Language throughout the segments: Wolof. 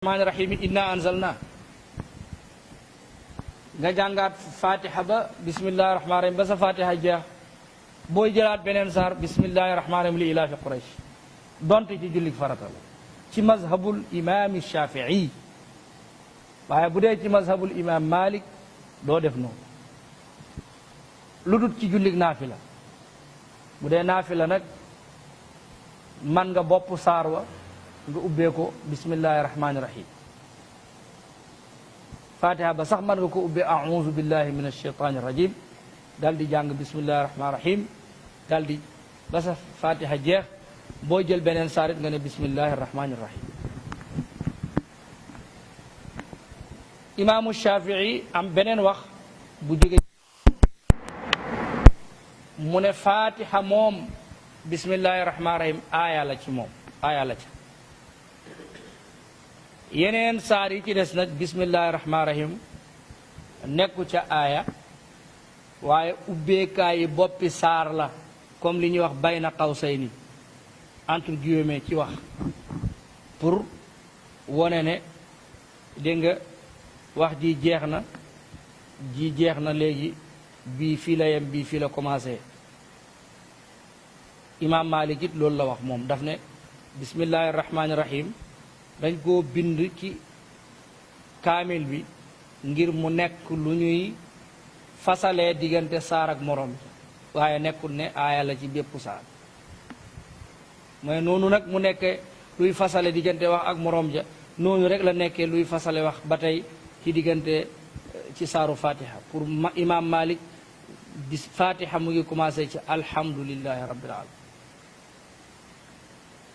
rahmaani rahim inna anzalna nga jàngaat fatiha ba bismillahi rahmaani rahim ba sa fatiha jeex booy jëlaat beneen saar bismillahi rahmaani rahim li ilaafi quraysh donte ci jullik farata la ci mazhabul imaam shafii waaye bu dee ci mazhabul imaam malik doo def noonu lu dut ci jullik naafila bu dee naafila nag man nga bopp saar wa nga ubbee ko bismillahi rahmaani rahim fatiha ba sax man nga ko ubbee auzu billahi min alsheytaani rajim dal di jàng bismillahi rahmaani rahim dal di ba sa fatiha jeex boo jël beneen saarit nga ne bismillahi rahmaani rahim imaamu shafii am beneen wax bu jóge mu ne fatiha moom bismillahi rahmaani rahim aaya la ci moom aaya la ci yeneen saar yi ci des nag bismillahi rahmaani rahim nekku ca aaya waaye ubbeekaay yi boppi saar la comme li ñuy wax bayna qawsayni entre guillemets ci wax pour wone ne dégg nga wax ji jeex na léegi bii fii la yem bii fii la commencé imaam Maalik it loolu la wax moom daf ne bismillahi rahmaani rahim dañ koo bind ci kaamil bi ngir mu nekk lu ñuy fasalee diggante saar ak morom waaye nekkul ne aaya la ci bépp saar mooy noonu nag mu nekkee luy fasale diggante wax ak morom ja noonu rek la nekkee luy fasale wax ba tey ci diggante ci saaru fatiha pour imam Malik bis fatiha mu ngi commencé ci alhamdulillahi rabbil alamin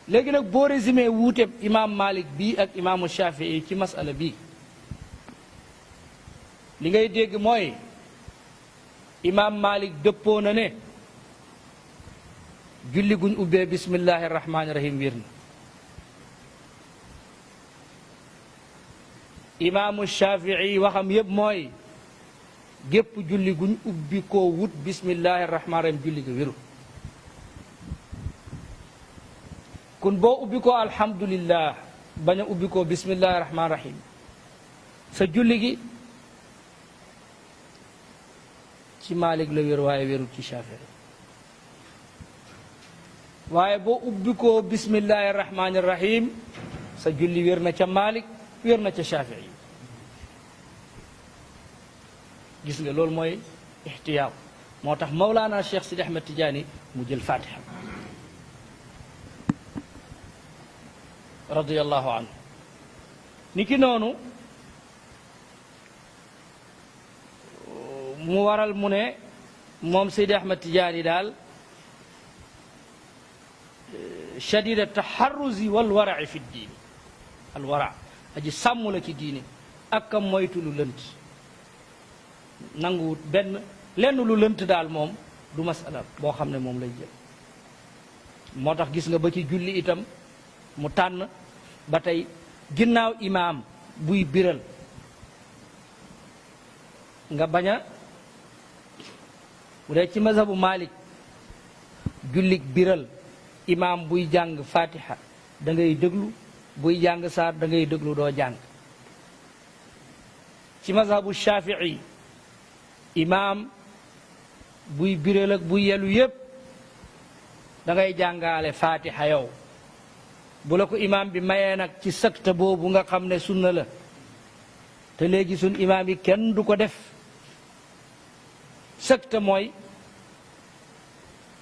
léegi nag boo résumé wuute imam Malik bii ak imaamu Shafii ci masala bii li ngay dégg mooy imam Malik dëppoo na ne julli guñ ubbee bismillahi rahmaani rahim wér na imaamu Shafii waxam yépp mooy gépp julli guñ ubbi koo wut bismillahi rahmaani rahim julli ga wéru kun boo ubbi ko alhamdulillah bañ a ubbi ko bismillahi rahmaani rahim sa julli gi ci Malik la wér waaye wérul ci Shafii waaye boo ubbi ko bismillahi rahmaani rahim sa julli wér na ca Malik wér na ca Shafii gis nga loolu mooy ixtiyaar moo tax Mawlaana Cheikh Sidi Ahmed Tidiane mu jël fatiha radiyallahu anhu ni ki noonu mu waral mu ne moom Seydi Ahmed Tidiane daal shadida taxarruzi wal warai fi diini al wara aji sàmm la ci diine ak a moytu lu lënt nanguwut lenn lu lënt daal moom du masala boo xam ne moom lay jël moo tax gis nga ba ci julli itam mu tànn ba tey ginnaaw imaam buy biral nga bañ a bu dee ci mazhabu Malik jullik biral imaam buy jàng fatiha da ngay déglu buy jàng saar da ngay déglu doo jàng ci mazhabu Shafii imaam buy biral ak buy yelu yépp da ngay jàngaale fatiha yow bu la ko imaam bi mayee nag ci sakta boobu nga xam ne sunna la te léegi sun imaam yi kenn du ko def sakta mooy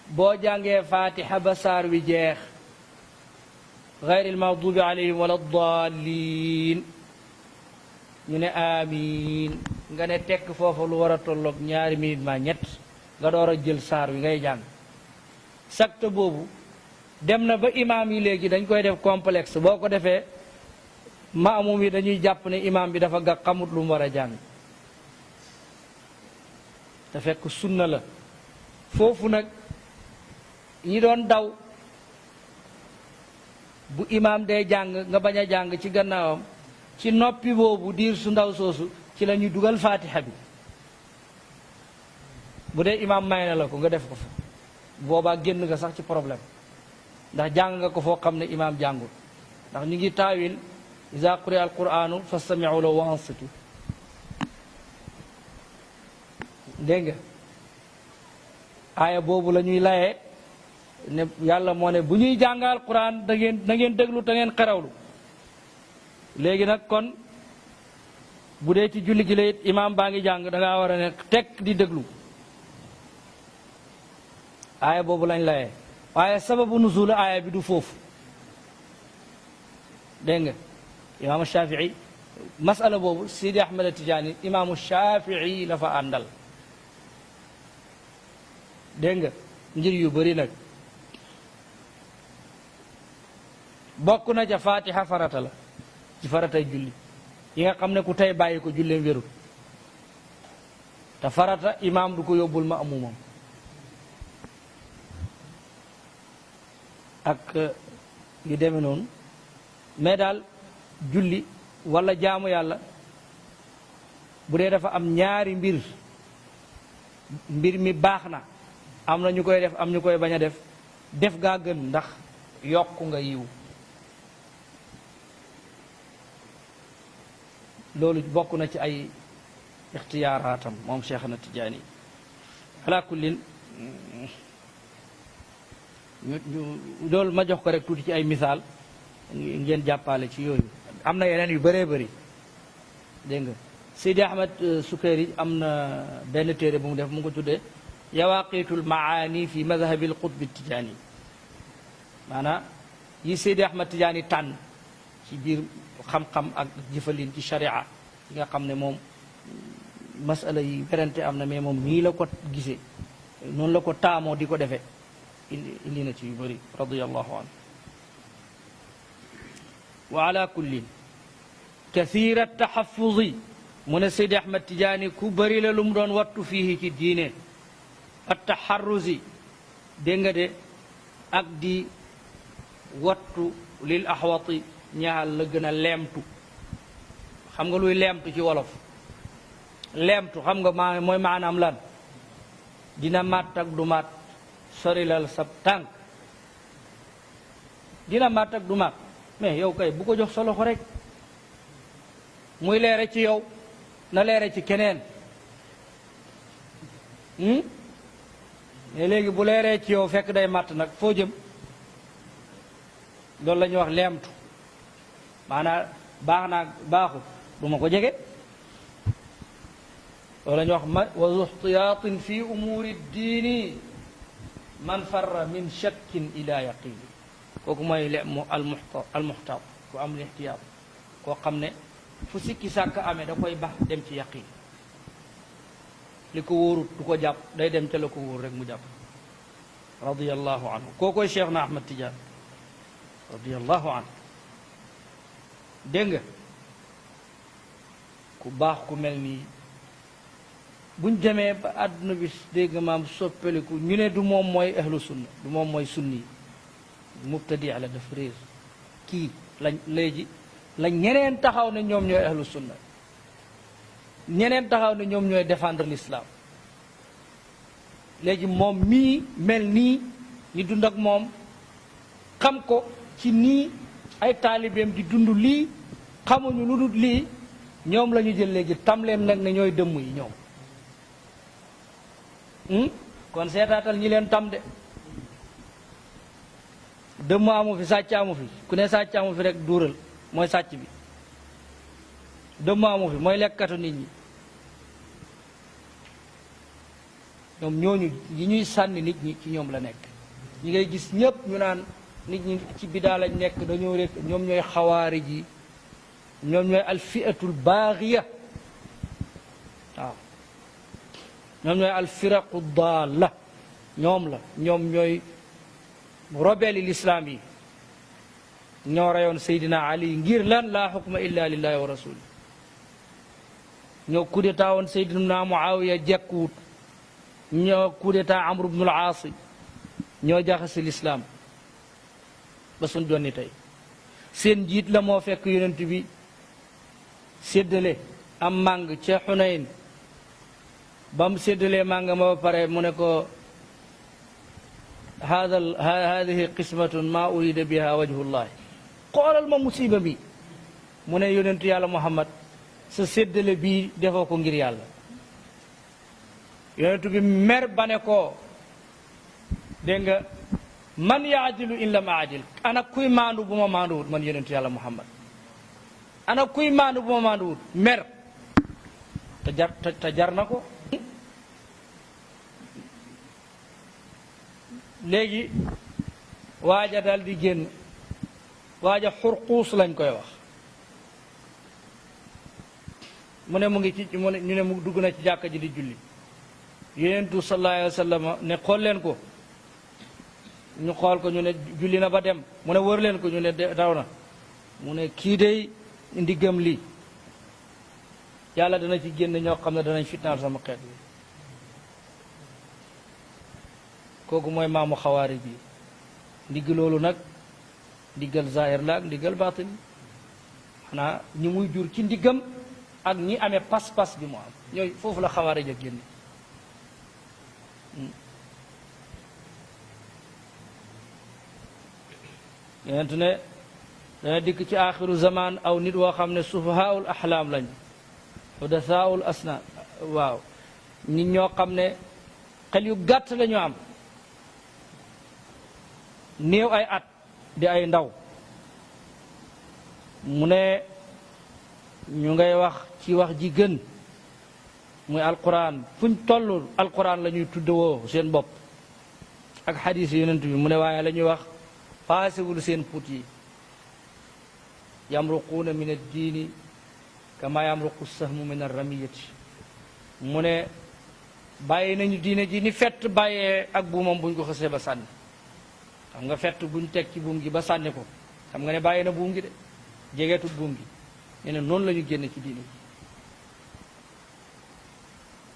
boo jàngee fatiha ba saar wi jeex gayril maghdubi alayhim wala dallin ñu ne amiin nga ne tekk foofa lu war a tolloog ñaari minute ma ñett nga door a jël saar wi ngay jàng sakta boobu dem na ba imaam yi léegi dañ koy def complexe boo ko defee maamum yi dañuy jàpp ne imaam bi dafa ga xamut lu mu war a jàng te fekk sunna la foofu nag ñi doon daw bu imaam dee jàng nga bañ a jàng ci gannaawam ci noppi boobu diir su ndaw soosu ci la ñuy dugal fatiha bi bu dee imaam may na la ko nga def ko fa boobaa génn nga sax ci problème ndax jàng nga ko foo xam ne imaam jàngul ndax ñu ngi taawil iza quri'a alquranu fastami'u lahu wa ansitu. dégg nga aaya boobu la ñuy layee ne yàlla moo ne bu ñuy jàngal Qur'an da ngeen déglu te ngeen xerawlu. léegi nag kon bu dee ci julli gi la it imaam baa ngi jàng da ngaa war a ne tekk di déglu aaya boobu lañ layee waaye sababu nuzul aaya bi du foofu. dégg nga imaamu Shafii masala boobu Sidi Ahmed Tijaani imaamu Shafii la fa àndal. dégg nga njir yu bëri nag bokk na ca fatiha farata la ci faratay julli yi nga xam ne ku tey bàyyi ko julleem wérul te farata imaam du ko yóbbul ma amumam ak yu demee noonu mais daal julli wala jaamu yàlla bu dee dafa am ñaari mbir mi baax na am na ñu koy def am ñu koy bañ a def gaa gën ndax yokku nga yiw loolu bokk na ci ay ixtiyaaraatam moom Cheikh na Tijaani ala kullin loolu ma jox ko rek tuuti ci ay misaal ngeen jàppale ci yooyu am na yeneen yu bëree bëri. dégg nga Seydi Ahmed Sukayri am na benn téere bu mu def mu ngi ko tuddee yawaqitul maani fi madhabil qutbi Tijaani maanaam yi Seydi Ahmed Tijaani tànn ci biir xam-xam ak jëfalin ci sharia yi nga xam ne moom masala yi werante am na mais moom nii la ko gisee noonu la ko taamoo di ko defee indi na ci yu bëri radiyallahu anhu. wa ala kullin kathira taxafuzi mu ne Seydi Ahmed Tijaani ku bëri la lu mu doon wattu fii ci diine at taxarruzi dégg nga de ak di wattu lil axwati ñaal la gën a leemtu. xam nga luy leemtu ci wolof leemtu xam nga mooy maanaam lan dina màtt ak du màtt sorilal sab tànk dina màtt ak du màtt mais yow kay bu ko jox sa loxo rek muy leere ci yow na leere ci keneen mais léegi bu leeree ci yow fekk day màtt nag foo jëm loolu la ñuy wax leemtu maanaam baax naa baaxul du ma ko jege loolu la ñuy wax wa zuhtiyaatin fi umuri diini man farra min shakkin ila yaqini kooku mooy almuxtaat ku am lixtiyaat koo xam ne fu sikki sàkk amee da koy bax dem ci yaqin li ko wóorut du ko jàpp day dem ca la ko wóor rek mu jàpp radiyallahu anhu kookoy Cheikh na Ahmad Tidiane radiyallahu anhu. dégg nga ku baax ku mel nii buñ demee ba àdduna bi dégg nga maam soppaliku ñu ne du moom mooy ahlu sunna du moom mooy sunni mubtadi la daf réer kii lañ léegi la ñeneen taxaw ne ñoom ñooy ahlu sunna ñeneen taxaw ne ñoom ñooy défendre l'islam léegi moom mii mel nii ñu dund ak moom xam ko ci nii ay taalibeem di dund lii xamuñu lu dul lii ñoom la ñu jël léegi tamleem nag ne ñooy dëmm yi ñoom kon seetaatal ñi leen tam de dëmm amu fi sàcc amu fi ku ne sàcc amu fi rek duural mooy sàcc bi dëmm amu fi mooy lekkatu nit ñi ñoom ñooñu yi ñuy sànni nit ñi ci ñoom la nekk ñi ngay gis ñépp ñu naan nit ñi ci bidaa lañ nekk dañoo rek ñoom ñooy xawaari ji ñoom ñooy alfiatul baaxiya waaw ñoom ñooy alfiraqu daalla ñoom la ñoom ñooy rebelle l'islam yi ñoo reyoon Seydina Ali ngir lan laa xukma illa lillahi wa rasuli ñoo coup d'état woon Seydina Muawiya jekkuwut ñoo coup d'état Amr ibnul Aas ñoo jaxasi l'islam ba suñ jonni tey seen njiit la moo fekk yonent bi séddale am màng ca Xunayn ba mu séddalee màng ma ba pare mu ne ko hadihi qismatun ma urida biha wajhullahi xoolal ma musiba bi mu ne yonentu yàlla Muhammad sa séddale bii defoo ko ngir yàlla. yonentu bi mer ba ne ko dégg nga man yaadilu in lam aadil, ana kuy maandu bu ma maanduwut man yonentu yàlla Muhammad, ana kuy maandu bu ma maanduwut, mer te jar na ko. léegi waaja dal di génn, waaja xurquus lañ koy wax, mu ne mu ngi ci mu ne ñu ne mu dugg na ci jàkka ji di julli. yonentu sallallahu alayhi wa sallam ne xool leen ko, ñu xool ko ñu ne julli na ba dem, mu ne wër leen ko ñu ne daw na, mu ne kii dey ndiggam lii yàlla dana ci génn ñoo xam ne danañ fitnaal sama xeet bi. kooku mooy maamu xawaari bi. ndigg loolu nag ndiggal zahir la ak ndiggal baatin, xanaa ñi muy jur ci ndiggam ak ñi amee pas-pas bi mu am, ñooy foofu la xawaari ja génn. yonent ne dana dikk ci axiru zaman aw nit woo xam ne sufahaul ahlaam lañ, hudathaul asnaan, waaw nit ñoo xam ne xel yu gàtt la ñu am, néew ay at di ay ndaw. mu ne ñu ngay wax ci wax ji gën muy alquran, fuñ toll alquran la ñuy tuddewoo seen bopp ak xadiis yonent bi. mu ne waaye la ñuy wax paasewul seen put yi. yamruquuna min addiini kama yamruqu sahmu min arramiyati. mu ne bàyyi nañu diine ji ni fett bàyyee ak buumam buñ ko xësee ba sànni. xam nga fett buñ teg ci buum gi ba sànni ko, xam nga ne bàyyi na buum gi de, jegeetut buum gi. nee na noonu la ñu génn ci diine ji.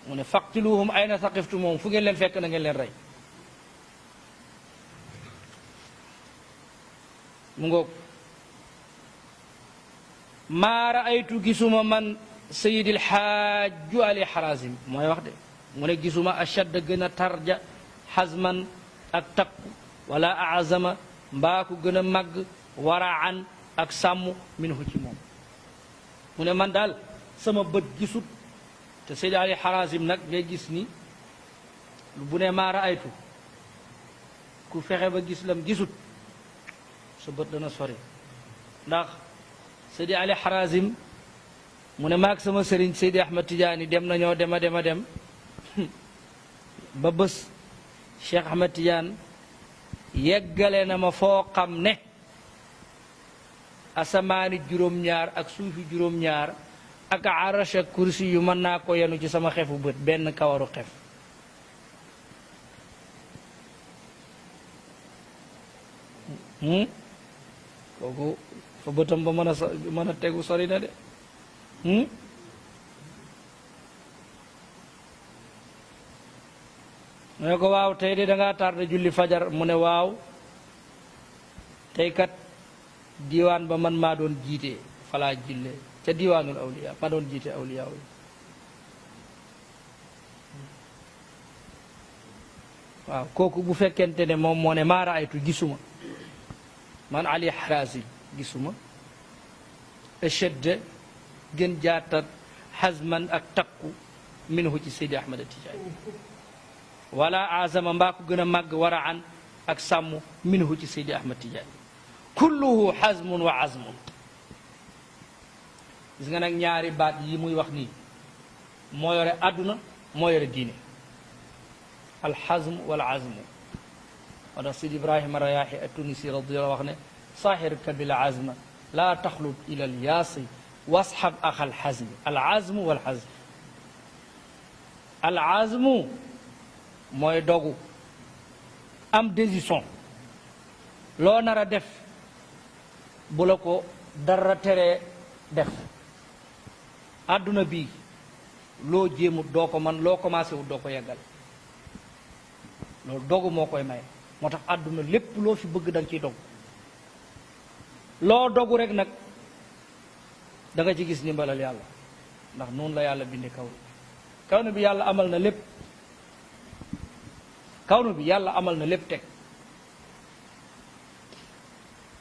mu ne faqtiluhum ayna saqiftumum, fu ngeen leen fekk na ngeen leen rey. mu ngoog maa raaytu gisuma man sayidil xaaju ali xarasim mooy wax de, mu ne gisuma ashad gën a tarja xasman ak takku wala azama mbaa ku gën a màgg waraan ak sàmm minhu ci moom. mu ne man daal sama bët gisut, te sayid ali xarasim nag ngay gis ni bu ne maa raaytu, ku fexe ba gis lam gisut sa bët dana sori. ndax Seydi Ali Harazim mu ne maag sama sëriñ Seydi Ahmad Tidiane dem nañoo dem a dem a dem ba bés Cheikh Ahmad Tidiane yeggale na ma foo xam ne asamaani juróom-ñaar ak suufi juróom-ñaar ak arash ak kursi yu mën naa ko yenu ci sama xefu bët, benn kawaru xef. kooku fa bëtam ba mën a tegu sori na de. mu ne ko waaw tey de dangaa tardé julli fajar. mu ne waaw tey kat diiwaan ba man maa doon jiite falaa jille ca diiwaanul awliya ma doon jiite awliya yi. waaw kooku bu fekkente ne moom moo ne maa raaytu gisuma, man Ali Harazim gisuma eshedde gën jaatat xasman ak takku minhu ci Seydi Ahmad Tijaani, wala azama mbaa ko gën a màgg waraan ak sàmm minhu ci Seydi Ahmad Tijaani. kulluhu xasmun wa azmun. gis nga nag ñaari baat yi muy wax nii moo yore àdduna moo yore diine, alxazm wal azmu. wa tax Sidi Ibrahima Rayaahi at-Tunisi radiyallahu wax ne saaxirka bil azma laa taxlut ila al yaasi wasxab axal xazmi. al azmu wal xazm. al azmu mooy dogu, am décision, loo nar a def bu la ko dara teree def. àdduna bii loo jéemut doo ko man, loo commencé wut doo ko yeggal. loolu dogu moo koy maye. moo tax àdduna lépp loo fi bëgg da nga ciy dogu. loo dogu rek nag da nga ci gis ndimbalal yàlla, ndax noonu la yàlla bindee kawnu bi yàlla amal na lépp. kawnu bi yàlla amal na lépp teg.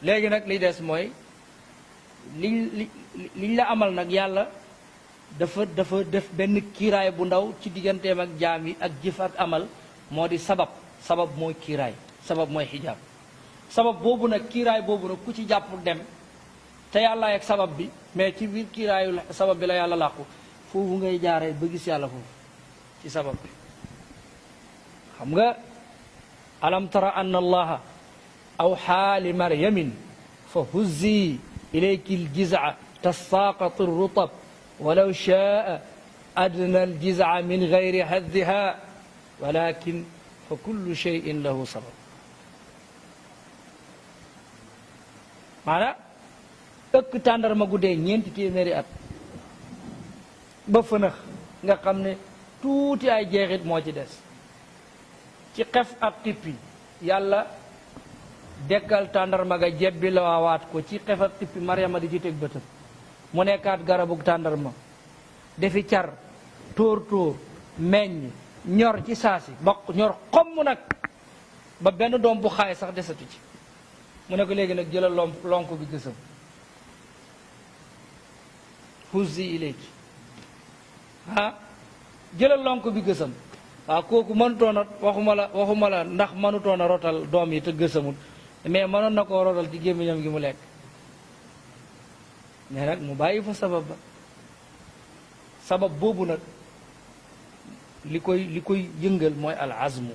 léegi nag li des mooy liñ la amal nag yàlla dafa def benn kiiraay bu ndaw ci digganteem ak jaam yi ak jëf ak amal moo di sabab mooy kiiraay sabab mooy xijaab sabab boobu nag kiiraay boobu nag ku ci jàpp dem te yàlla ak sabab bi mais ci biir kiiraayu sabab bi la yàlla làqu foofu ngay jaaree ba gis yàlla foofu ci sabab bi xam nga alam tara anna allaha awxaa li maryamin fa huzzi ilayki aljiz'a tasaqatu rutab walaw shaa adna aljiz'a min gayri haddiha walakin fa kullu shay'in lahu sabab maanaam ëkk tàndarma gu dee ñeenti téeméeri at ba fënax nga xam ne tuuti ay jeexit moo ci des ci xef ak tippi yàlla dekkal tàndarma ga jebbi la waawaat ko ci xef ak tippi Mariama di ci teg bëtëm mu nekkaat garabug tàndarma defi car tóor meññ ñor ci saasi ba ñor xomm nag ba benn doom bu xaay sax desatu ci mu ne ko léegi nag jëlal lonk bi gësam huzzi ilayki jëlal lonk bi gësam waaw kooku mënutoon a waxuma la ndax mënutoon a rotal doom yi te gësamut mais mënoon na koo rotal ci gémmiñam gi mu lekk mais nag mu bàyyi fa sabab boobu nag li koy yëngal mooy al azmu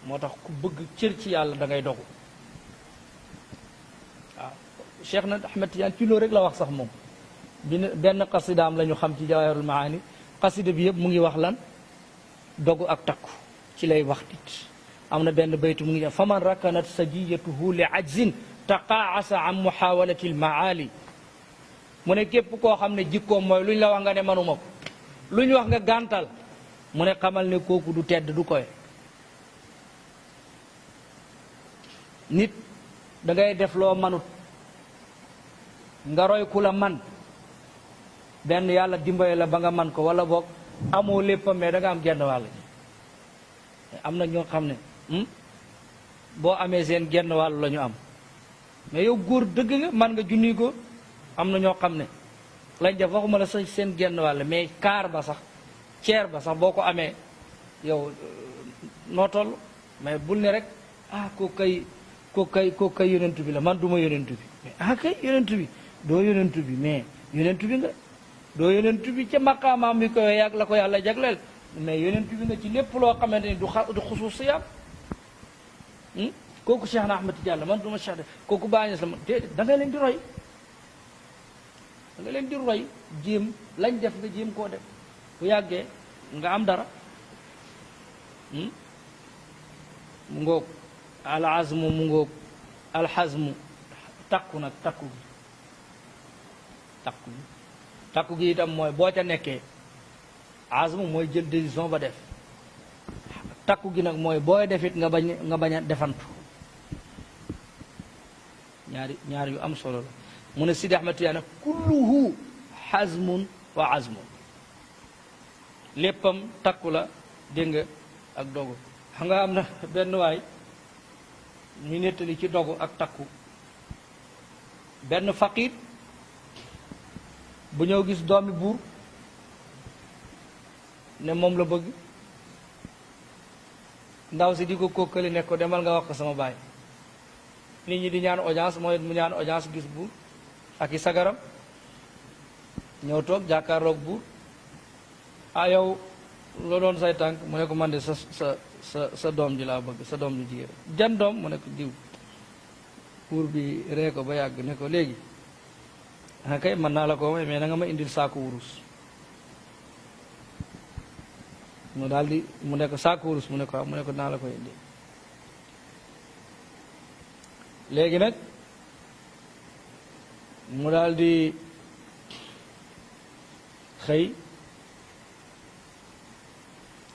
moo tax ku bëgg cër ci yàlla da ngay dogu waaw Cheikh na Ahmed Tidiane ci loolu rek la wax sax moom benn xasidaam la ñu xam ci Jawaahirul Maani xasida bi yëpp mu ngi wax lan dogu ak takku ci lay wax nit am na benn baytu mu ngi fa man rakanat sajiyatuhu li ajzin taqaasa an muhawalati almaali mu ne képp koo xam ne jikkoom mooy lu ñu la wax nga ne manuma ko lu ñu wax nga gàntal mu ne xamal ne kooku du tedd du koy nit da ngay def loo manut nga roy ku la man benn yàlla dimbale la ba nga man ko wala boog amoo léppam mais da nga am genn wàll am na ñoo xam ne boo amee seen genn wàll la ñu am mais yow góor dëgg nga man nga junni ko am na ñoo xam ne lañ def waxuma la sax seen genn wàll mais kaar ba sax ceer ba sax boo ko amee yow noo toll mais bul ne rek ko kay yonentu bi la man duma yonentu bi mais kay yonentu bi doo yonentu bi mais yonentu bi nga doo yonentu bi ca maqaamaam bi ko yàgg la ko yàlla jagleel mais yonentu bi nga ci lépp loo xamante ni du xusuusiyam kooku Cheikh na Ahmed Tidiane man duma Cheikh de kooku bàyyi na da nga leen di roy da nga leen di roy jéem lañ def nga jéem koo def bu yàggee nga am dara mu ngoog al azmu mu ngoog al xazmu takku nag takku gi itam mooy boo ca nekkee azmu mooy jël décision ba def takku gi nag mooy booy defit nga bañ a defantu ñaar yu am solo la mu ne Sidi Ahmed Tidiane kulluhu xazmun wa azmun léppam takku la dégg nga ak dogu xam nga am na benn waay ñu nettali ci dogu ak takku benn faqir bu ñëw gis doomi buur ne moom la bëgg ndaw si di ko kókkali ne ko demal nga wax ko sama baay nit ñi di ñaan audience mooy mu ñaan audience gis buur ak i sagaram ñëw toog jàkkaarloog buur yow loo doon say tànk mu ne ko man de sa doom ji laa bëgg sa doom ji jigéen jan doom mu ne ko diw buur bi ree ko ba yàgg ne ko léegi kay mën naa la ko may mais na nga ma indil saaku wurus mu daal di mu ne ko saaku wurus mu ne ko mu ne ko naa la koy indi léegi nag mu daal di xëy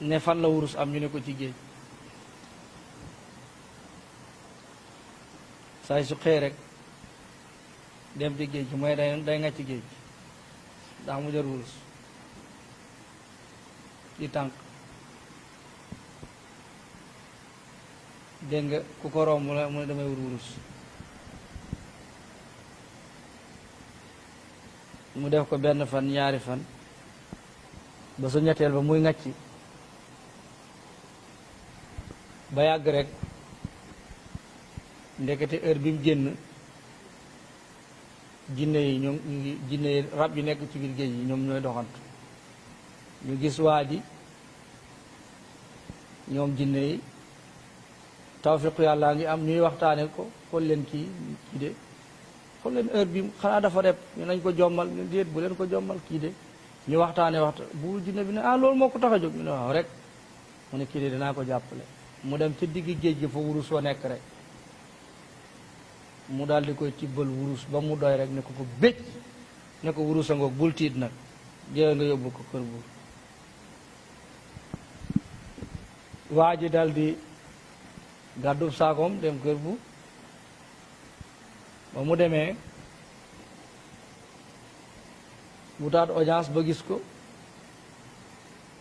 ne fan la wurus am ñu ne ko ci géej saay su xëy rek dem ci géej gi mooy day nga ci géej gi ndax mu jër wurus di tànk dégg nga ku ko romb la mu ne damay wut wurus mu def ko benn fan ñaari fan ba su ñetteel ba muy ŋàcc ba yàgg rek ndekete heure bi mu génn jinne yi ñoom jinne yi rab yi nekk ci biir géej yi ñoom ñooy doxantu ñu gis waa ji ñoom jinne yi tawfiq yàlla ngi am ñuy waxtaane ko xool leen kii de xool leen heure bi xanaa dafa rep ñu nañ ko jommal ñu déet bu leen ko jommal kii de ñu waxtaane bu jinne bi ne loolu moo ko tax a jóg ñu ne waaw rek mu ne kii de dinaa ko jàppale mu dem ca digg géej gi fa wurus wa nekk rek mu daal di koy tibbal wurus ba mu doy rek ne ko bécc ne ko wurus a ngoog bul tiit nag jël nga yóbbu ko kër buur waa ji daal di gàddu saakoom dem kër bu ba mu demee wutaat audience ba gis ko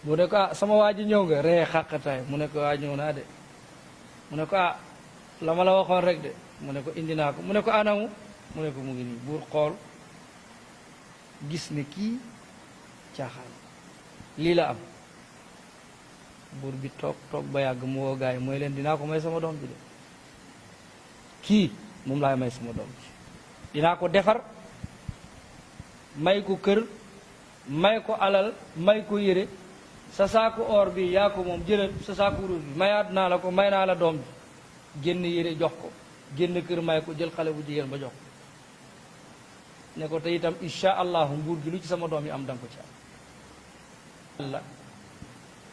mu ne ko sama waa ji ñëw nga ree xàqataay mu ne ko ñëw naa de mu ne ko la ma la waxoon rek de mu ne ko indi naa ko mu ne ko anamu mu ne ko mu ngi nii buur xool gis ne kii caaxaan lii la am buur bi toog ba yàgg mu woo gaay mooy leen dinaa ko may sama doom bi de kii moom laay may sama doom bi dinaa ko defar may ko kër may ko alal may ko yére sa saaku or bi yaa ko moom jëlal sa saaku wurus bi mayaat naa la ko may naa la doom bi génn yére jox ko génn kër may ko jël xale bu jigéen ba jox ko ne ko te itam insha allahu nguur gi lu ci sama doom yi am danga ko ci am yàlla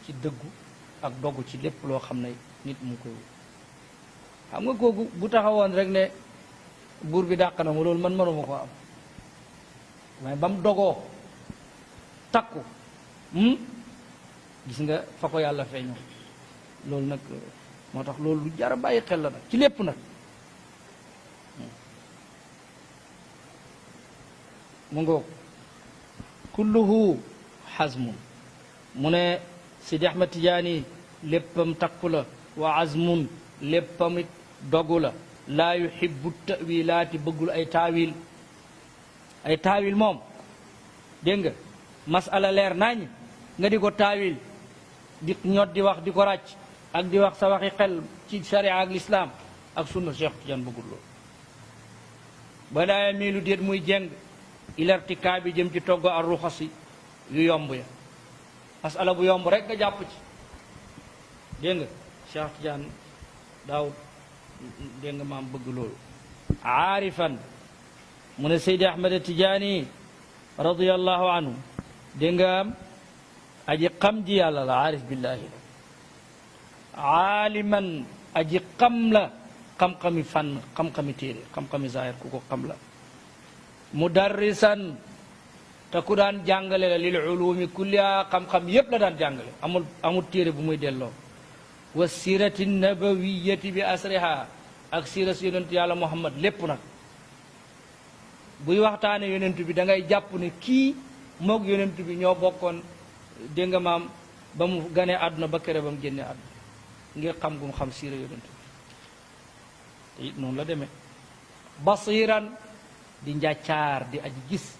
ci dëggu ak doggu ci lépp loo xam ne nit mu koy xam nga kooku bu taxawoon rek ne buur bi dàq na ma loolu man mënuma ko am waaye ba mu dogoo takku gis nga fa ko yàlla feeñoo loolu nag moo tax loolu lu jar a bàyyi xel la nag ci lépp nag mu ngoog kulluhu xazmun mu ne Sidi Ahmad Tijaani léppam takku la wa azmun léppamit dogu la laa yuhibbu tawilaati bëggul ay taawil moom dégg nga masala leer nañ nga di ko taawil di ñot di wax di ko ràcc ak di wax sa waxi xel ci sharia ak lislaam ak sunna Cheikh Tidiane bëggul loolu ba laaya mii lu déet muy jeng ilartikaa bi jëm ci togg ar ruxasi yu yomb ya masala bu yomb rek nga jàpp ci dégg nga Cheikh Tidiane daaw dégg nga maam bëgg loolu aarifan mu ne Seydi Ahmad Tijaani radiyallahu anhu dégg nga am aji xam ji yàlla la aarif billahi la aaliman aji xam la xam-xami fànn xam-xami téere xam-xami zahir ku ko xam la mudarrisan te ku daan jàngale la lil ulumi kulliha xam-xam yépp la daan jàngale amul téere bu muy delloo wa sirati nabawiyati bi asriha ak siira si yonentu yàlla muhammad lépp nag buy waxtaane yonentu bi da ngay jàpp ne kii moog yonentu bi ñoo bokkoon dégg nga maam ba mu ganee àdduna ba kere ba mu génne àdduna ngir xam gum xam siira yonentu bi te it noonu la demee basiran di njàccaar di aji gis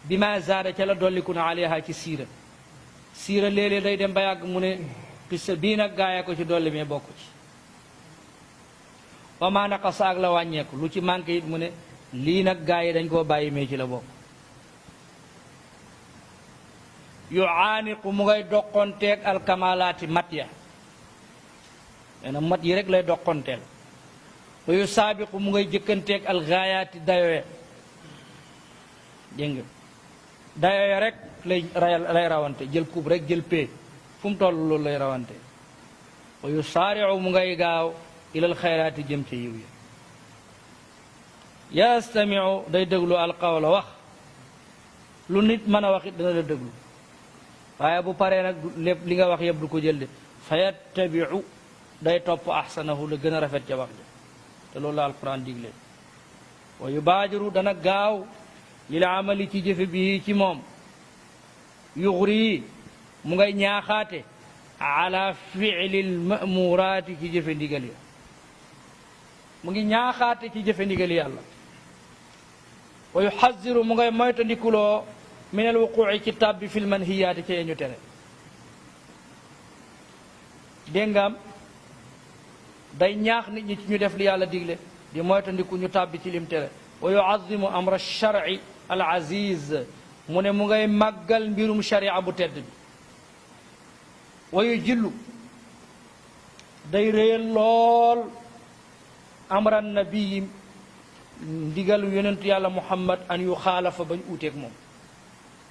bi ma zaada ca la dolliku na alayha ci siira léeg-léeg day dem ba yàgg mu ne piste bii nag gaaya ko ci dolli mais bokk ci wa ma naqasa ak la wàññeeku lu ci manqué it mu ne lii nag gaa yi dañ koo bàyyi mais ci la bokk yu aaniqu mu ngay doqonteeg alkamalaati mat ya nee mat yi rek lay doqonteel wa yu saabiqu mu ngay jëkkanteeg algaayaati dayoya dégg nga dayoya rek lay rawante jël kub rek jël pee fu mu toll loolu lay rawante wa yu saariu mu ngay gaaw ilal xayraati jëm ca yiw ya yastamiu day déglu alqawla wax lu nit mën a wax it dana la déglu waaye bu paree nag lépp li nga wax yëpp du ko jël de fa yattabiu day topp ahsanahu la gën a rafet ca wax ja te loolu la alquran digle wa yubaajiru dana gaaw lil amali ci jëfe bii ci moom yuxri mu ngay ñaaxaate ala fi'li lmamuraati ci jëfe ndigal ya mu ngi ñaaxaate ci jëfe ndigal yàlla wa yuxaziru mu ngay moytandikuloo min al wuquuci ci tàbbi fil manhiyaati ci ñu tere dégg nga am day ñaax nit ñi ci ñu def li yàlla digle di moytandiku ñu tàbbi ci lim tere wa yuazimu amra sharci al aziz mu ne mu ngay màggal mbirum sharia bu tedd bi wa yu jillu day réyal lool amra nabii ndigalu yonentu yàlla muhammad an yu xaalafa bañ uuteeg moom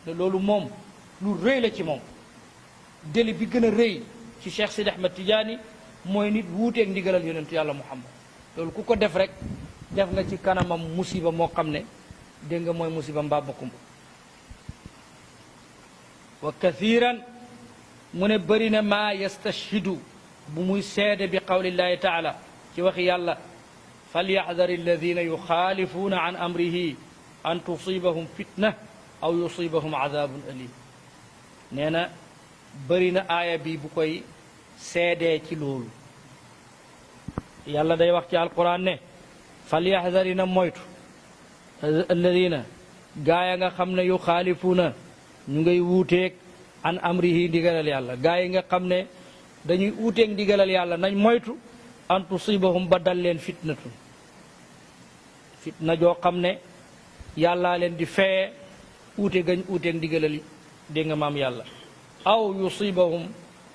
te loolu moom lu rëy la ci moom deli bi gën a rëy ci Cheikh Sidi Ahmed Tidiane mooy nit wuuteeg ndigalal yonentu yàlla muhammad loolu ku ko def rek def nga ci kanamam musiba moo xam ne dégg nga mooy musiba mbaa bokkumba wa kathiran mu ne bëri na maa yastashhidu bu muy seede bi qawlillahi taala ci waxi yàlla falyaxdar alladina yuxaalifuuna an amrihi an tusibahum fitna aw yusibahum adabun alim nee na bëri na aaya bi bu koy seedee ci loolu yàlla day wax ci alquran ne falyaxdarina moytu alladina gaaya nga xam ne yuxaalifuuna ñu ngay wuuteeg an amrihi ndigalal yàlla gaa yi nga xam ne dañuy uuteeg ndigalal yàlla nañ moytu an tusibahum ba dal leen fitnatun fitna joo xam ne yàllaa leen di feye uute gañ uuteeg ndigalal dégg nga maam yàlla aw yusibahum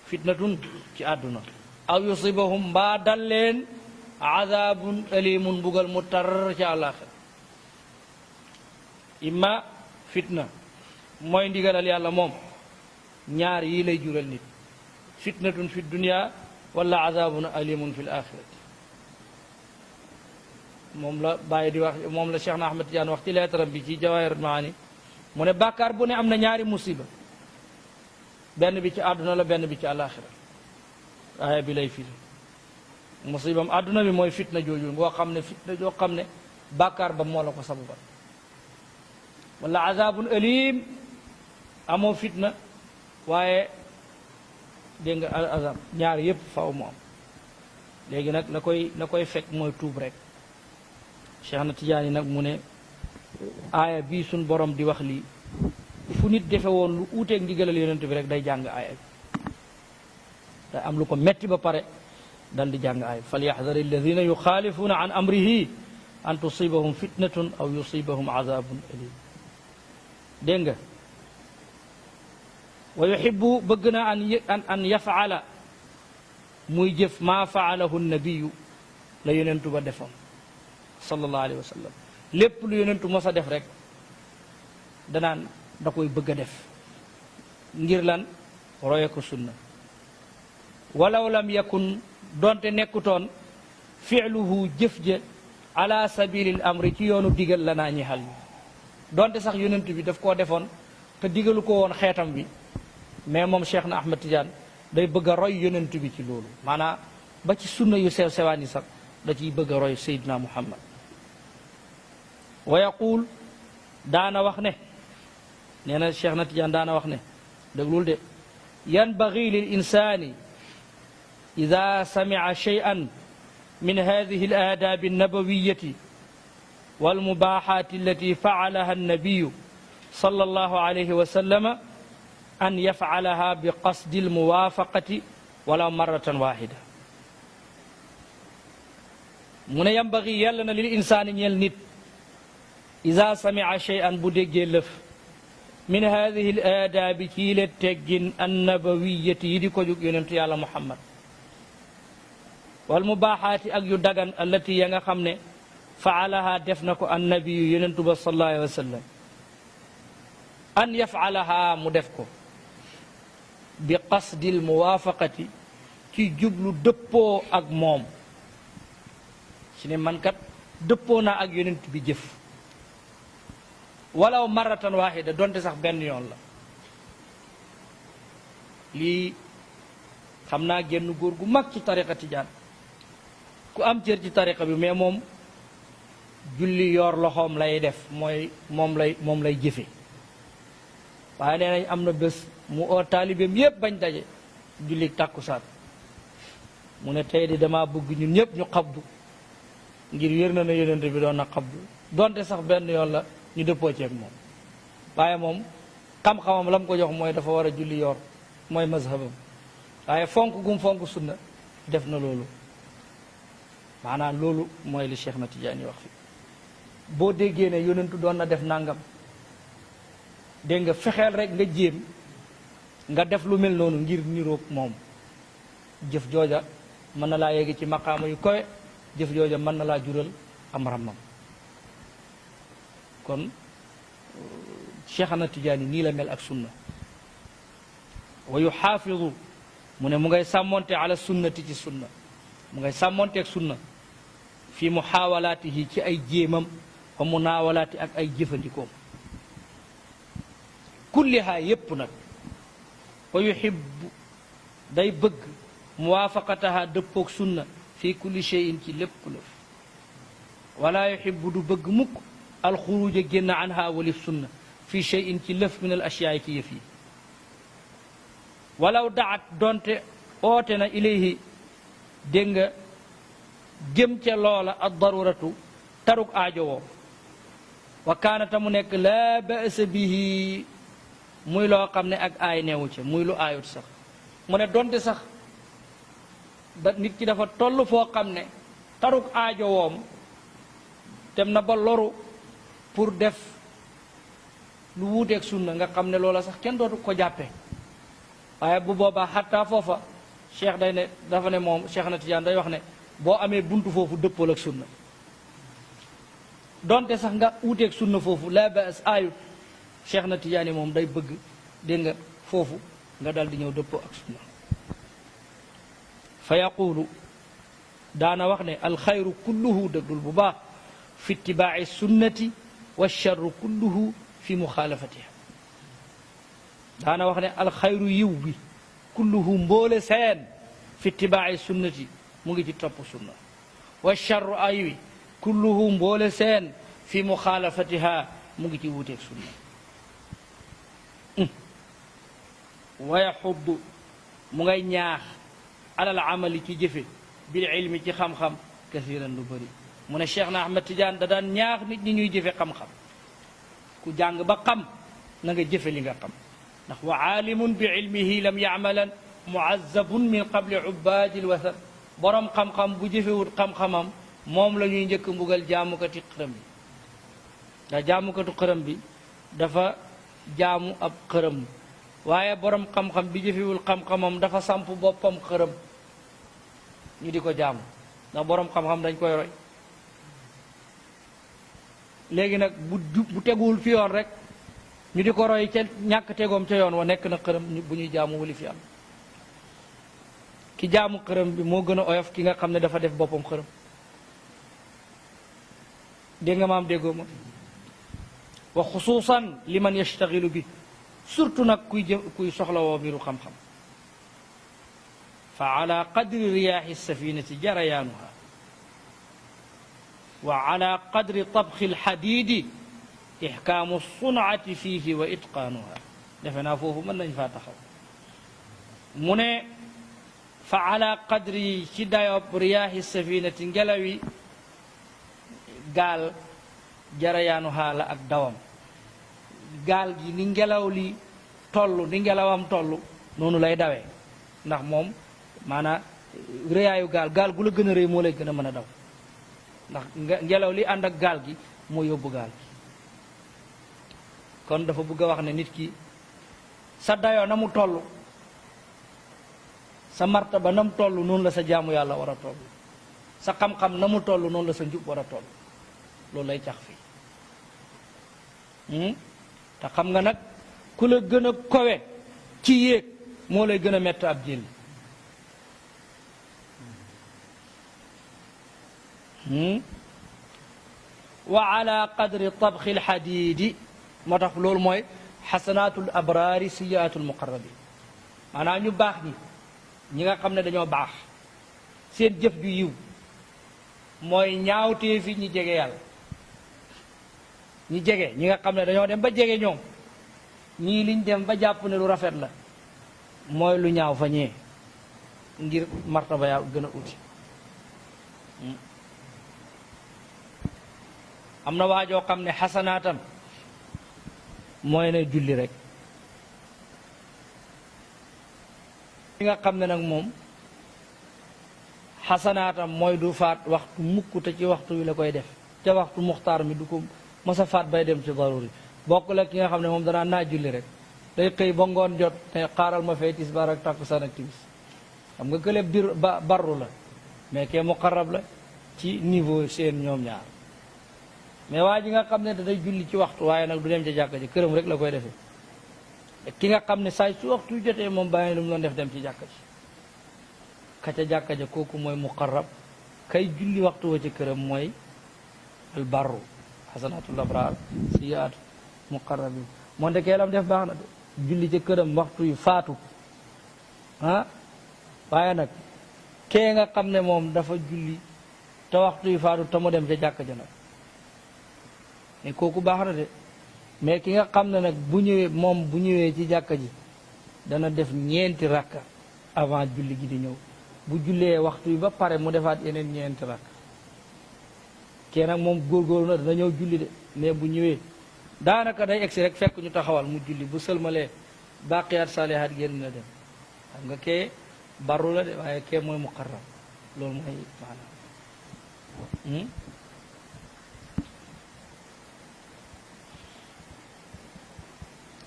fitnatun ci àdduna aw yusibahum mbaa dal leen azabun alimun mbugal mu tar ci àllaaxira imma fitna mooy ndigalal yàlla moom ñaar yii lay jural nit fitnatun fi dunia wala azabun alimun fi l axirati moom la bàyyi di wax moom la Cheikh na Ahmed Tidiane wax ci leetaram bi ci Jawahir Maani mu ne bàkkaar bu ne am na ñaari musiba benn bi ci àdduna la benn bi ci àllaaxira aaya bi lay firi musibam àdduna bi mooy fitna jooju ngoo xam ne fitna joo xam ne bàkkaar ba moo la ko sababal wala azabun alim amoo fitna waaye dégg nga azab ñaar yépp faw mu am léegi nag la koy fekk mooy tuub rek Cheikh na Tidiane nag mu ne aaya bii suñ borom di wax lii fu nit defe woon lu uuteeg ndigalal yonent bi rek day jàng aaya bi day am lu ko metti ba pare dal di jàng aaya falyaxdar alladina yuxaalifuuna an amrihi an tusibahum fitnatun aw yusibahum azabun alim dégg nga wa yuhibbu bëgg na an yafaala muy jëf maa faalahu nabiyu la yonentu ba defoon sallallahu alayhi wa sallam lépp lu yonentu mos a def rek danaan da koy bëgg a def ngir lan roye ko sunna walaw lam yakun donte nekkutoon fi'luhu jëf ja ala sabilil amri ci yoonu digal la naa ñi xal yi donte sax yonentu bi daf koo defoon te digalu ko woon xeetam bi mais moom Cheikh na Ahmed Tidiane day bëgg a roy yonent bi ci loolu maanaam ba ci sunna yu sew sewaan yi sax da ciy bëgg a roy Seydina Muhammad wa yaqul daana wax ne nee na Cheikh na Tidiane daana wax ne déglul de yanbaghi lil insani ida sami'a shay'an min hadihi al aadabi annabawiyati والمباحات التي فعلها النبي صلى الله عليه وسلم أن يفعلها بقصد الموافقة ولو مرة واحدة من ينبغي يلنا للإنسان يلنت إذا سمع شيئا بدق لف من هذه الآداب كيلة تجن النبوية يدكو ينتي على محمد والمباحات أجو دغن التي ينغخمني فعلها دفنك النبي ينتبه صلى الله عليه وسلم أن يفعلها مدفكو بقصد الموافقة كي جبلو دبو أك موم سيني من كات دبونا أك ينت بجف ولو مرة واحدة دونت sax benn yoon la lii xam naa génn góor gu mag ci tariqa tijaan ku am cër ci tariqa bi mais moom julli yor loxoom lay def mooy moom lay jëfe waaye nee nañ am na bés mu oo taalibeem yépp bañ daje julli tàkkusaan mu ne tey di dama bëgg ñun ñëpp ñu xabdu ngir wér na yonent bi doon na xabdu donte sax benn yoon la ñu dëppoo ceeg moom waaye moom xam-xamam lam ko jox mooy dafa war a julli yor mooy mazhabam waaye fonk gum fonk sunna def na loolu maanaam loolu mooy li Cheikh na Tidiane wax fi boo déggee ne yonentu doon na def nangam dégg nga fexeel rek nga jéem nga def lu mel noonu ngir niroog moom jëf jooja mën na laa yegg ci maqaama yu kowe jëf jooja mën na laa jural am rammam kon Cheikh na Tidiane nii la mel ak sunna wa yuxaafidu mu ne mu ngay sàmmonte ala sunnati ci sunna mu ngay sàmmonte ak sunna fi muxaawalaatihi ci ay jéemam wa munaawalaati ak ay jëfandikoom kullihaa yépp nag wa yuhibbu day bëgg muwaafaqataha dëppoog sunna fi kulli cheyin ci lépp lëf wala yuhibbu du bëgg mukk alxuruja génn anha walif sunna fi cheyin ci lëf min al ashyaay ci yëf yi walaw daat donte oote na ilayhi dégg nga jëm ca loola ad daruratu taruk aajo woo wa kaanata mu nekk laa ba'sa bihi muy loo xam ne ak aay neewu ca muy lu aayut sax mu ne donte sax da nit ki dafa toll foo xam ne taruk aajo woom dem na ba loru pour def lu wuuteeg sunna nga xam ne loola sax kenn dootu ko jàppe waaye bu boobaa xattaa foofa cheikh day ne dafa ne moom Cheikh na Tidiane day wax ne boo amee buntu foofu dëppool ak sunna donte sax nga wuuteeg sunna foofu laa baas aayut Cheikh na Tidiane moom day bëgg dégg nga foofu nga dal di ñëw dëppoo ak sunna fa yaqulu daana wax ne alxayru kulluhu dëggul bu baax fi itibaaci sunnati wa charru kulluhu fi muxaalafatiha daana wax ne alxayru yiw bi kulluhu mboole seen fi itibaaci sunnati mu ngi ci topp sunna wa charru ay wi kulluhu mboole seen fi muxaalafatiha mu ngi ci wuuteeg sunna wa yaxuddu mu ngay ñaax alal amali ci jëfe bil ilmi ci xam-xam kasiran lu bëri mu ne Cheikh na Ahmed Tidiane da daan ñaax nit ñi ñuy jëfe xam-xam ku jàng ba xam na nga jëfe li nga xam ndax wa aalimun bi ilmihi lam yamalan muazzabun min qabli ubbaadil wasan borom xam-xam bu jëfewut xam-xamam moom la ñuy njëkk mbugal jaamukati xërëm bi ndax jaamukatu xërëm bi dafa jaamu ab xërëm waaye borom xam-xam bi jëfewul xam-xamam dafa samp boppam xërëm ñu di ko jaamu ndax borom xam-xam dañ koy roy léegi nag bu teguwul fi yoon rek ñu di ko roy ca ñàkk tegoom ca yoon wa nekk na xërëm bu ñuy jaamu wali fi am ki jaamu xërëm bi moo gën a oyof ki nga xam ne dafa def boppam xërëm dégg nga maam déggoo ma wa xusuusan liman yashtagilu bi surtout nag kuy soxla woo mbiru xam-xam fa ala qadri riyaaxi safinati jarayaanuha wa ala qadri tabxi alxadiidi ixkaamu sunati fiihi wa itqaanuha defe naa foofu mën nañ faa taxaw mu ne fa ala qadri ci dayob riyaaxi safinati ngelawi gaal jarayaanuha la ak dawam gaal gi ni ngelaw li toll ni ngelawam toll noonu lay dawee ndax moom maanaam rëyaayu gaal gu la gën a rëy moo lay gën a mën a daw ndax ngelaw li ànd ak gaal gi moo yóbbu gaal gi kon dafa bëgg a wax ne nit ki sa dayoo na mu toll sa martaba na mu toll noonu la sa jaamu yàlla war a toll sa xam-xam na mu toll noonu la sa njub war a toll loolu lay cax fii te xam nga nag ku la gën a kowe ci yéeg moo lay gën a mett ab jël wa ala qadri tabxi lxadiidi moo tax loolu mooy xasanaatul abraari sayyiaatul muqarrabin maanaam ñu baax ñi nga xam ne dañoo baax seen jëf ju yiw mooy ñaawtee fi ñi jege yàlla ñi jege ñi nga xam ne dañoo dem ba jege ñoom ñii liñ dem ba jàpp ne lu rafet la mooy lu ñaaw fa ñee ngir martaba yaa gën a uti am na waajoo xam ne xasanaatam mooy ne julli rek li nga xam ne nag moom xasanaatam mooy du faat waxtu mukk te ci waxtu wi la koy def te waxtu muxtaar mi du ko mos a faat bay dem ci daruri bokk la ki nga xam ne moom danaa naa julli rek day xëy ba ngoon jot te xaaral ma fay tisbaar ak takkusaan ak timis xam nga kële barru la mais kee muqarrab la ci niveau seen ñoom ñaar mais waa ji nga xam ne day julli ci waxtu waaye nag du dem ca jàkka ji këram rek la koy defee ki nga xam ne saay su waxtu jotee moom bàyyi lu mu doon def dem ci jàkka ji ka ca jàkka ja kooku mooy muqarrab kay julli waxtu wa ci këram mooy al barru xasanatul abraar siyaatu muqarrabin moonte kee lam def baax na de julli ca këram waxtu yu faatu ah waaye nag kee nga xam ne moom dafa julli te waxtu yu faatu te mu dem ca jàkka ja nag mais kooku baax na de mais ki nga xam ne nag bu ñëwee ci jàkka ji dana def ñeenti rakka avant julli gi di ñëw bu jullee waxtu yi ba pare mu defaat yeneen ñeenti rakka kee nag moom góorgóorlu na dana ñëw julli de mais bu ñëwee daanaka day egsi rek fekk ñu taxawal mu julli bu sëlmalee baqiyaat saalihaat génn na dem xam nga kee barru la de waaye kee mooy muqarrab loolu mooy maanaam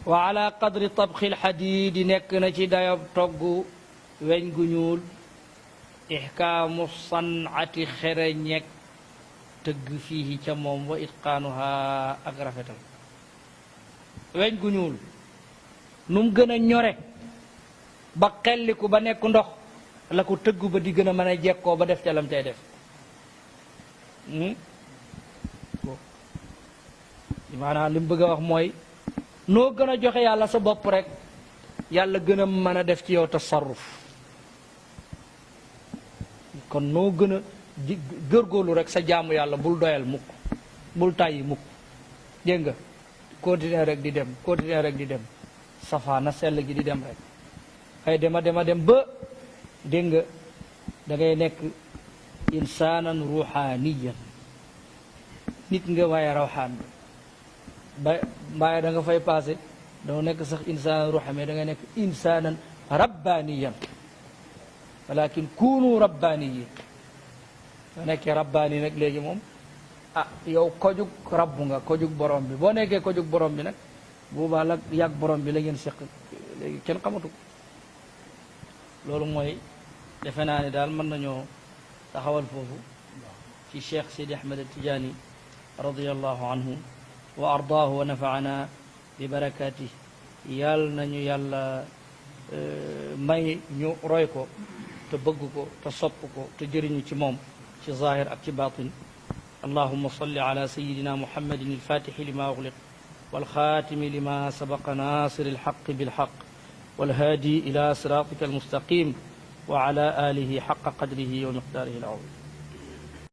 wa ala qadri tabxi lxadiidi nekk na ci dayob togg weñ gu ñuul ixkaamu sanati xereñek tëgg fii ca moom wa itqaanuha ak rafetal weñ gu ñuul nu mu gën a ñore ba xelliku ba nekk ndox la ko tëggu ba di gën a mën a jekkoo ba def ca lam cay def maanaam li mu bëgg a wax mooy noo gën a joxe yàlla sa bopp rek yàlla gën a mën a def ci yow tasarruf kon noo gën a góorgóorlu rek sa jaamu yàlla bul doyal mukk bul tàyyi mukk dégg nga continuer rek di dem continuer rek di dem safaana sell gi di dem rek ay dema dem ba dégg nga da ngay nekk insaanan ruuxaaniyan nit nga waaye rawxaan ba mbaaye da nga fay passé doo nekk sax insaanan ruuxaan mais da ngay nekk insaanan rabbaaniyan walakin kunu rabbaaniyin soo nekkee rabbaani nag léegi moom yow kojug rabbu nga kojug borom bi boo nekkee kojug borom bi nag boobaa la yàgg borom bi la ngeen seq léegi kenn xamatu ko loolu mooy defe naa ne daal mën nañoo taxawal foofu ci cheikh Sidi Ahmed Tijaani radiallahu anhu wa ardaahu wa nafaana bi barakaati yàlla nañu yàlla may ñu roy ko te bëgg ko te sopp ko te jëriñu ci moom ci zahir ak ci batin allahuma salli ala sayidina muhammadin alfatixi lima ugliq walxaatimi lima sabaqa nasir alxaq bilxaq والهادي إلى صراطك المستقيم وعلى آله حق قدره ومقداره العظيم